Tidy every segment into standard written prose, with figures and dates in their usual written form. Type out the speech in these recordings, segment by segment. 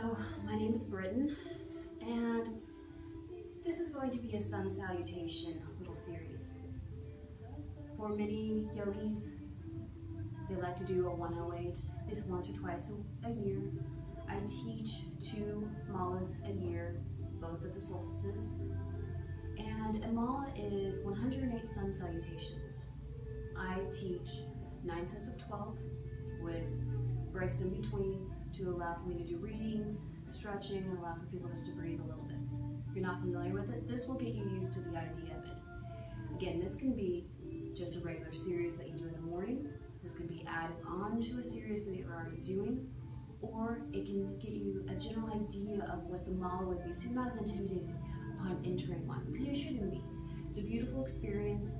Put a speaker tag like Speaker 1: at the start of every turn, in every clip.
Speaker 1: Hello, my name is Britten, and this is going to be a Sun Salutation little series. For many yogis, they like to do a 108, at least once or twice a year. I teach 2 malas a year, both at the solstices, and a mala is 108 Sun Salutations. I teach 9 sets of 12 with breaks in between to allow for me to do readings, stretching, and allow for people just to breathe a little bit. If you're not familiar with it, this will get you used to the idea of it. Again, this can be just a regular series that you do in the morning. This can be added on to a series that you're already doing, or it can get you a general idea of what the mala would be, so you're not as intimidated upon entering one, because you shouldn't be. It's a beautiful experience,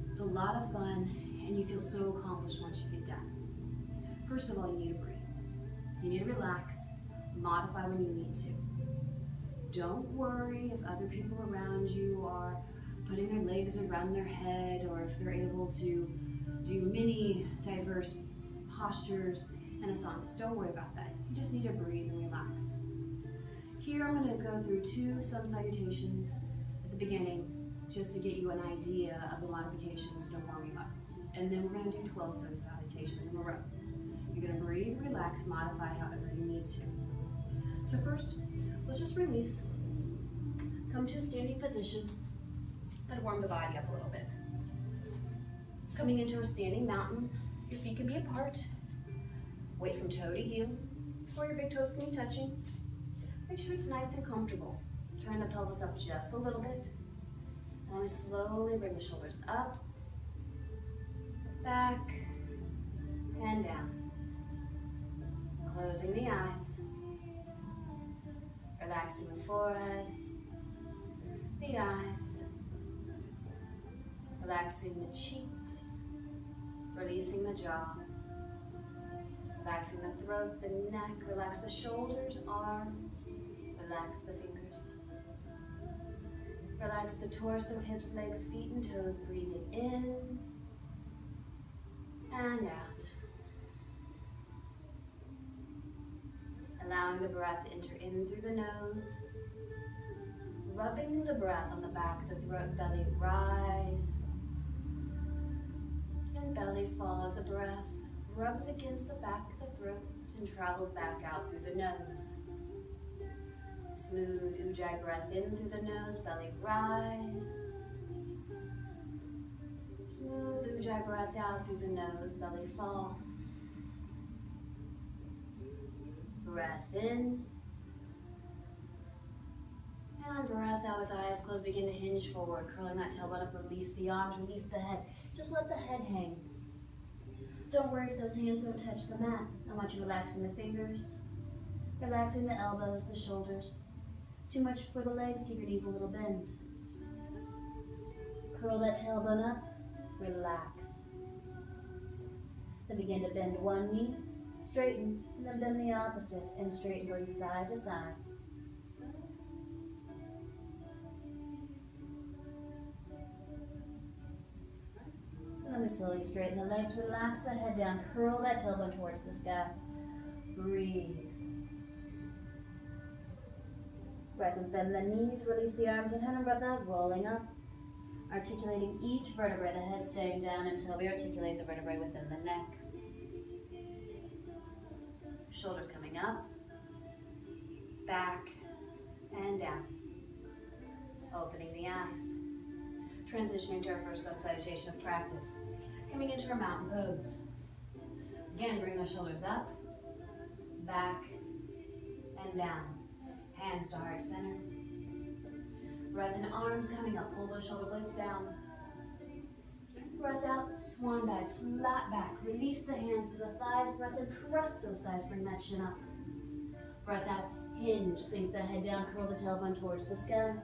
Speaker 1: it's a lot of fun, and you feel so accomplished once you get done. First of all, you need to breathe. You need to relax, modify when you need to. Don't worry if other people around you are putting their legs around their head, or if they're able to do many diverse postures and asanas. Don't worry about that. You just need to breathe and relax. Here I'm going to go through 2 Sun Salutations at the beginning, just to get you an idea of the modifications to warming up. And then we're going to do 12 Sun Salutations in a row. You're going to breathe, relax, modify however you need to. So first, let's just release. Come to a standing position. Gotta warm the body up a little bit. Coming into a standing mountain, your feet can be apart. Weight from toe to heel, or your big toes can be touching. Make sure it's nice and comfortable. Turn the pelvis up just a little bit. And then we slowly bring the shoulders up, back, and down. Closing the eyes, relaxing the forehead, the eyes, relaxing the cheeks, releasing the jaw, relaxing the throat, the neck, relax the shoulders, arms, relax the fingers. Relax the torso, hips, legs, feet, and toes, breathing in and out. Allowing the breath to enter in through the nose. Rubbing the breath on the back of the throat, belly rise. And belly fall as the breath rubs against the back of the throat and travels back out through the nose. Smooth ujjayi breath in through the nose, belly rise. Smooth ujjayi breath out through the nose, belly fall. Breath in, and breath out with eyes closed. Begin to hinge forward, curling that tailbone up, release the arms, release the head. Just let the head hang. Don't worry if those hands don't touch the mat. I want you relaxing the fingers, relaxing the elbows, the shoulders. Too much for the legs, keep your knees a little bent. Curl that tailbone up, relax. Then begin to bend one knee, straighten, and then bend the opposite, and straighten, going side to side. And then we slowly straighten the legs, relax the head down, curl that tailbone towards the sky. Breathe. Right, and bend the knees, release the arms and head, and breath out, rolling up. Articulating each vertebrae, the head staying down until we articulate the vertebrae within the neck. Shoulders coming up, back, and down. Opening the eyes. Transitioning to our first Sun Salutation of practice. Coming into our mountain pose. Again, bring those shoulders up, back, and down. Hands to heart center. Breath in, arms coming up, pull those shoulder blades down. Breath out, swan dive, flat back. Release the hands to the thighs, breath in, press those thighs, bring that chin up. Breath out, hinge, sink the head down, curl the tailbone towards the sky.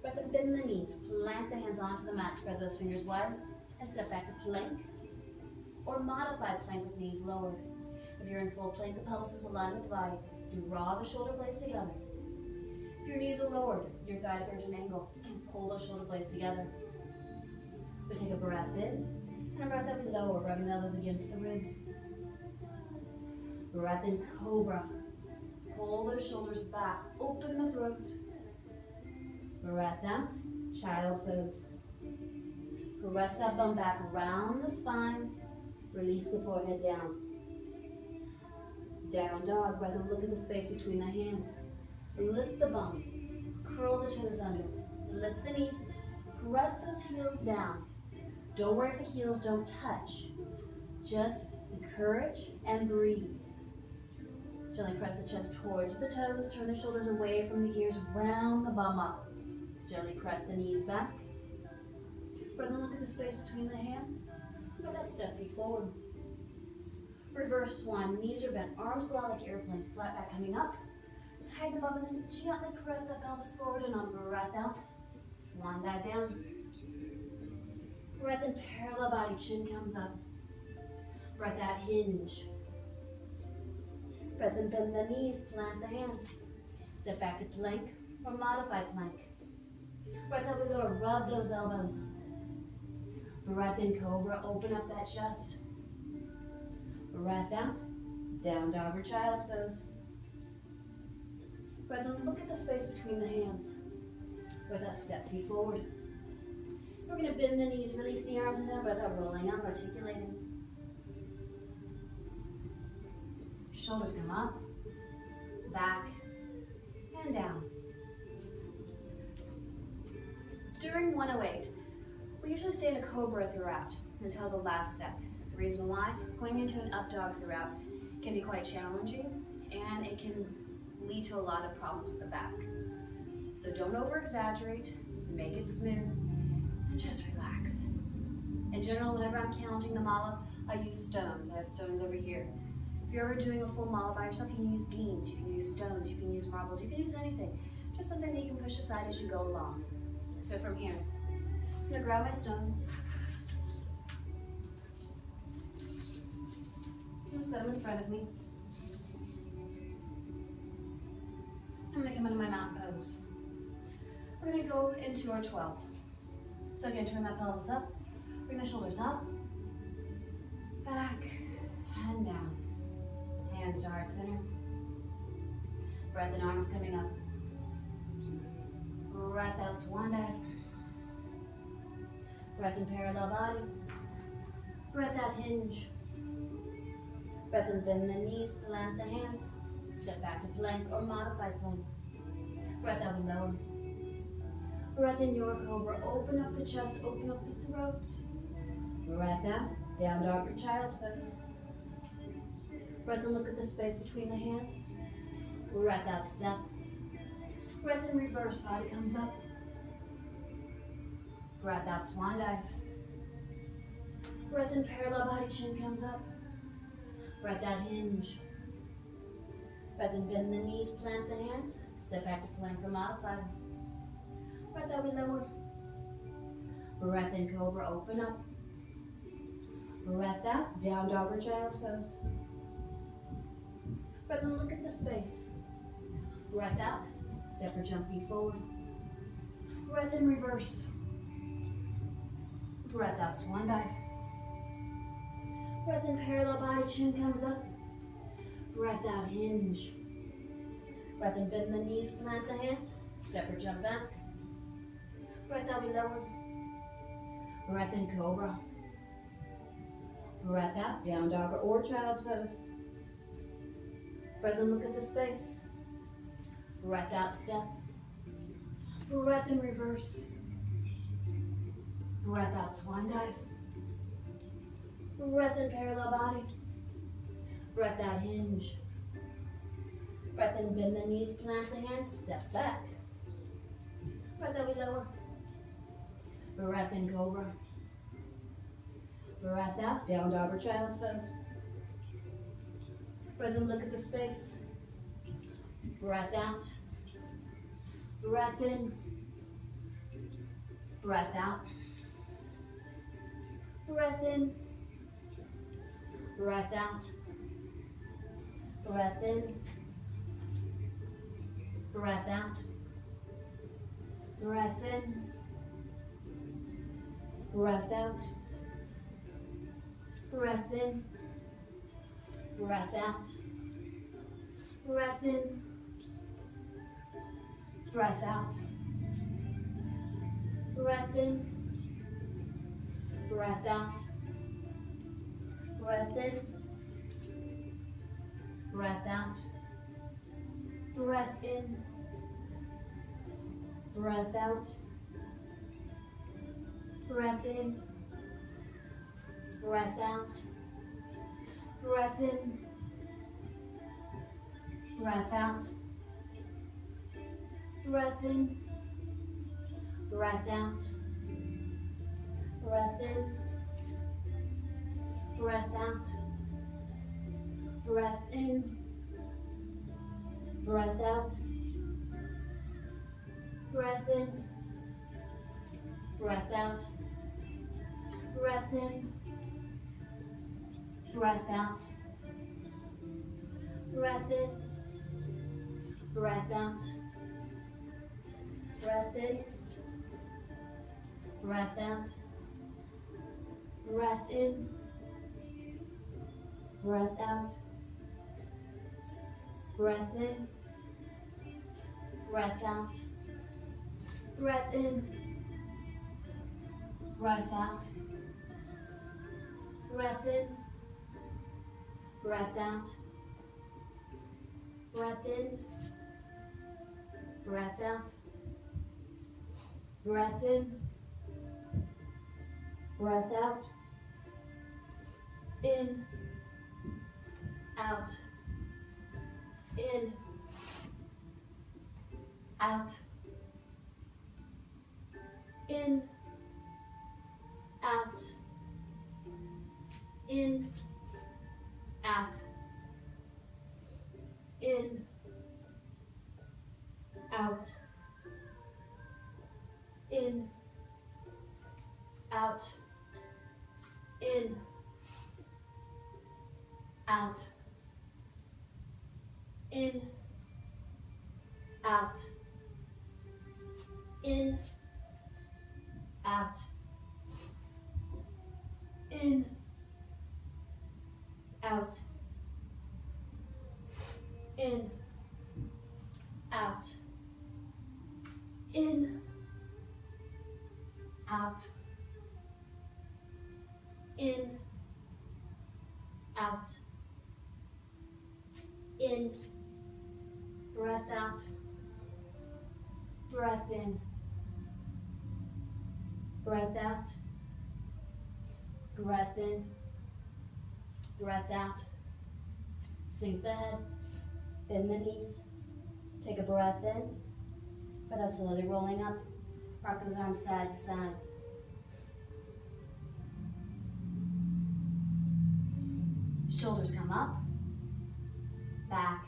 Speaker 1: Breath in, bend the knees, plant the hands onto the mat, spread those fingers wide, and step back to plank, or modified plank with knees lowered. If you're in full plank, the pelvis is aligned with the body. Draw the shoulder blades together. If your knees are lowered, your thighs are at an angle, and pull those shoulder blades together. We take a breath in, and a breath out lower, rubbing the elbows against the ribs. Breath in, cobra. pull those shoulders back, open the throat. Breath out, child's pose. Press that bum back around the spine. Release the forehead down. Down dog, rather look at the space between the hands. Lift the bum, curl the toes under, lift the knees, press those heels down. Don't worry if the heels don't touch. Just encourage and breathe. Gently press the chest towards the toes, turn the shoulders away from the ears, round the bum up. Gently press the knees back. Breathe and look at the space between the hands. Let that step feet forward. Reverse swan, knees are bent, arms go out like airplane, flat back coming up. Tighten them up and then gently press that pelvis forward and on. Breath out, swan back down. Breath in, parallel body, chin comes up. Breath out, hinge. Breath in, bend the knees, plant the hands. Step back to plank or modified plank. Breath out, we lower, rub those elbows. Breath in, cobra, open up that chest. Breath out, down dog or child's pose. Breath in, look at the space between the hands. Breath out, step feet forward. We're going to bend the knees, release the arms, and then breath out, rolling up, articulating. Shoulders come up, back, and down. During 108, we usually stay in a cobra throughout until the last set. The reason why, going into an up dog throughout can be quite challenging and it can lead to a lot of problems with the back. So don't over exaggerate, make it smooth, and just relax. In general, whenever I'm counting the mala, I use stones. I have stones over here. If you're ever doing a full mala by yourself, you can use beans, you can use stones, you can use marbles, you can use anything. Just something that you can push aside as you go along. So from here, I'm gonna grab my stones. I'm gonna set them in front of me. I'm gonna come into my mountain pose. We're gonna go into our 12. So again, turn that pelvis up, bring the shoulders up, back, and down. Hands to heart center. Breath in, arms coming up. Breath out, swan dive. Breath in, parallel body. Breath out, hinge. Breath in, bend the knees, plant the hands. Step back to plank or modified plank. Breath out, lower. Breath in, your cobra. Open up the chest, open up the throat. Breath out, down dog or child's pose. Breath in, look at the space between the hands. Breath out, step. Breath in, reverse, body comes up. Breath out, swan dive. Breath in, parallel body, chin comes up. Breath out, hinge. Breath in, bend the knees, plant the hands. Step back to plank or modified. Breath out, we lower. Breath in, cobra, open up. Breath out, down dog or child's pose. Breath in, look at the space. Breath out, step or jump feet forward. Breath in, reverse. Breath out, swan dive. Breath in, parallel body, chin comes up. Breath out, hinge. Breath in, bend the knees, plant the hands. Step or jump back. Breath out, we lower. Breath in, cobra. Breath out, down dog or child's pose. Breath in, look at the space. Breath out, step. Breath in, reverse. Breath out, swan dive. Breath in, parallel body. Breath out, hinge. Breath in, bend the knees, plant the hands, step back. Breath out, we lower. Breath in, cobra. Breath out, down dog or child's pose. Breath in, look at the space. Breath out. Breath in. Breath out. Breath in. Breath out. Breath in. Breath out. Breath in. Breath out. Breath in. Breath out. Breath in, breath out. Breath in, breath out. Breath in, breath out. Breath in, breath out. Breath in, breath out. Breath in, breath out. Breath in, breath out. Breath in, breath out. Breath in, breath out. Breath in, breath out. Breath in, breath out. Breath in, breath out. Breath in, breath out. Breath in, breath out. Breath in, breath out. Breath in, breath out. Breath in, breath out. Breath in, breath out. Breath in, breath out. In, out. In, out. In, out. In, out. In, out. In, out. In, out. In, out. In, out. In, out. In, out. In, out. In, out. In, breath out. Breath in. Breath out. Breath in. Breath out. Sink the head. Bend the knees. Take a breath in. Breath out, slowly rolling up. Rock those arms side to side. Shoulders come up, back,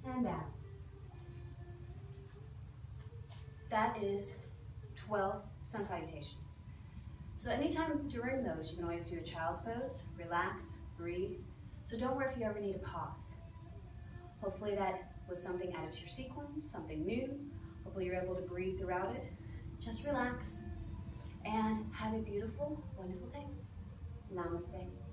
Speaker 1: and down. That is 12 sun salutations. So anytime during those, you can always do a child's pose, relax, breathe. So don't worry if you ever need a pause. Hopefully that was something added to your sequence, something new. Hopefully you're able to breathe throughout it. Just relax and have a beautiful, wonderful day. Namaste.